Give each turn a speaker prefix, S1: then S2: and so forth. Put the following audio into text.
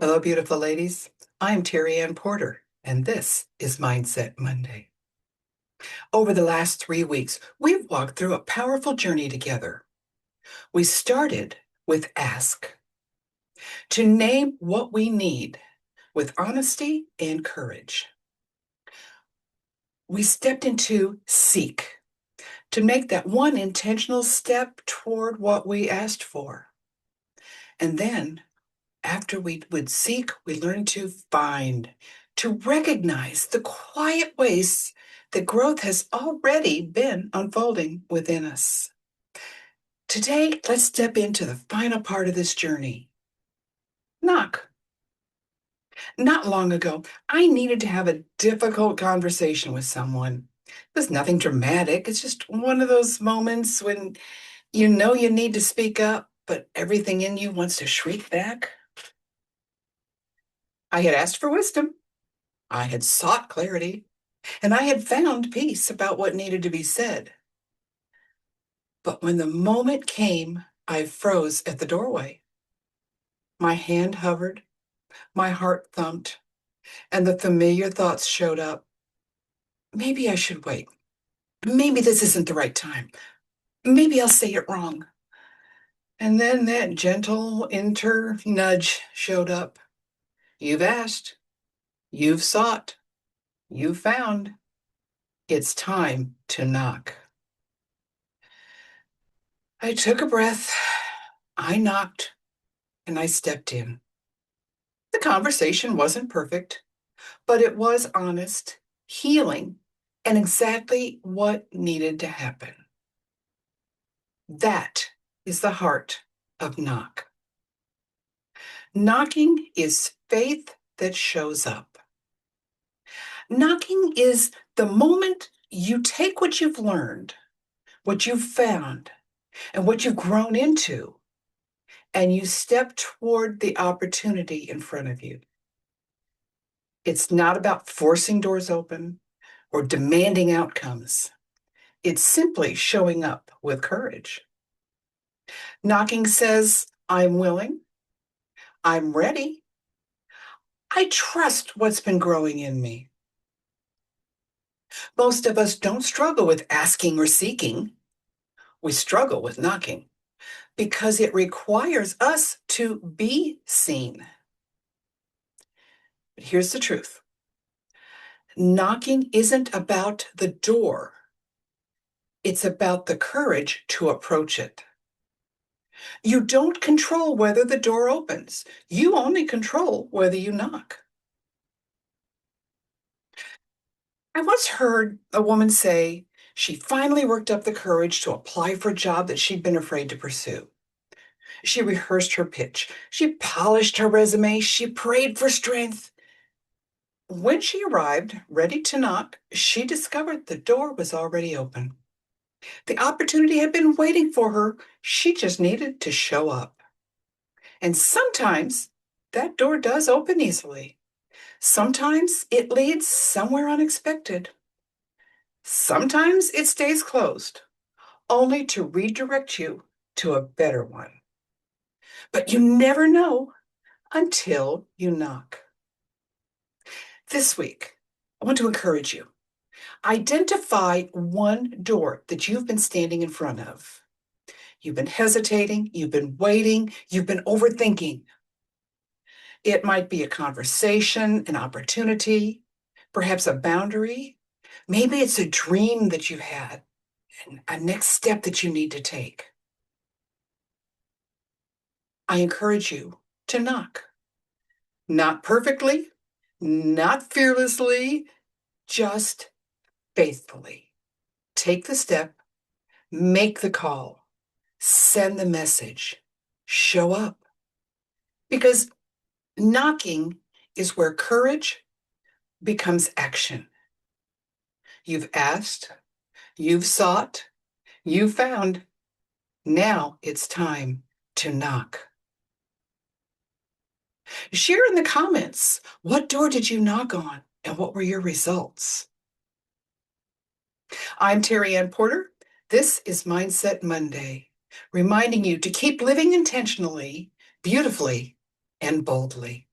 S1: Hello, beautiful ladies. I'm Terry Ann Porter, and this is Mindset Monday. Over the last 3 weeks, we've walked through a powerful journey together. We started with ask, to name what we need with honesty and courage. We stepped into seek, to make that one intentional step toward what we asked for. And then after we would seek, we learn to find, to recognize the quiet ways that growth has already been unfolding within us. Today, let's step into the final part of this journey. Knock. Not long ago, I needed to have a difficult conversation with someone. It was nothing dramatic. It's just one of those moments when you know you need to speak up, but everything in you wants to shriek back. I had asked for wisdom. I had sought clarity, and I had found peace about what needed to be said. But when the moment came, I froze at the doorway. My hand hovered, my heart thumped, and the familiar thoughts showed up. Maybe I should wait. Maybe this isn't the right time. Maybe I'll say it wrong. And then that gentle inner nudge showed up. You've asked, you've sought, you've found. It's time to knock. I took a breath, I knocked, and I stepped in. The conversation wasn't perfect, but it was honest, healing, and exactly what needed to happen. That is the heart of knock. Knocking is faith that shows up. Knocking is the moment you take what you've learned, what you've found, and what you've grown into, and you step toward the opportunity in front of you. It's not about forcing doors open or demanding outcomes. It's simply showing up with courage. Knocking says, I'm willing, I'm ready, I trust what's been growing in me. Most of us don't struggle with asking or seeking. We struggle with knocking because it requires us to be seen. But here's the truth. Knocking isn't about the door. It's about the courage to approach it. You don't control whether the door opens. You only control whether you knock. I once heard a woman say she finally worked up the courage to apply for a job that she'd been afraid to pursue. She rehearsed her pitch. She polished her resume. She prayed for strength. When she arrived, ready to knock, she discovered the door was already open. The opportunity had been waiting for her. She just needed to show up. And sometimes that door does open easily. Sometimes it leads somewhere unexpected. Sometimes it stays closed, only to redirect you to a better one. But you never know until you knock. This week, I want to encourage you. Identify one door that you've been standing in front of. You've been hesitating, you've been waiting, you've been overthinking. It might be a conversation, an opportunity, perhaps a boundary. Maybe it's a dream that you've had, and a next step that you need to take. I encourage you to knock. Not perfectly, not fearlessly, just faithfully. Take the step, make the call, send the message, show up. Because knocking is where courage becomes action. You've asked, you've sought, you've found. Now it's time to knock. Share in the comments, what door did you knock on and what were your results? I'm Terry Ann Porter. This is Mindset Monday, reminding you to keep living intentionally, beautifully, and boldly.